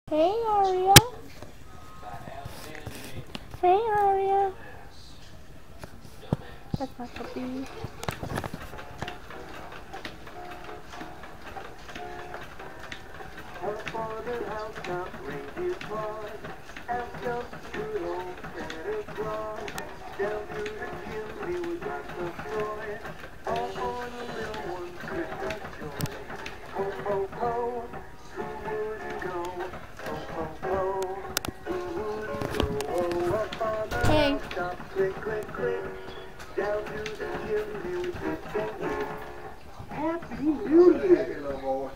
Hey, Aria. Hey, Aria. That's my puppy. Her father house got reindeer claws, and just good old Santa Claus. Down through the chimney we got the toy, all for the little one's Christmas joy. Ho, ho, ho, who wouldn't go? Ho, ho, ho, who wouldn't go? Oh, her father Hey. house got click, click, click. Down through the chimney we click and click. Happy New Year!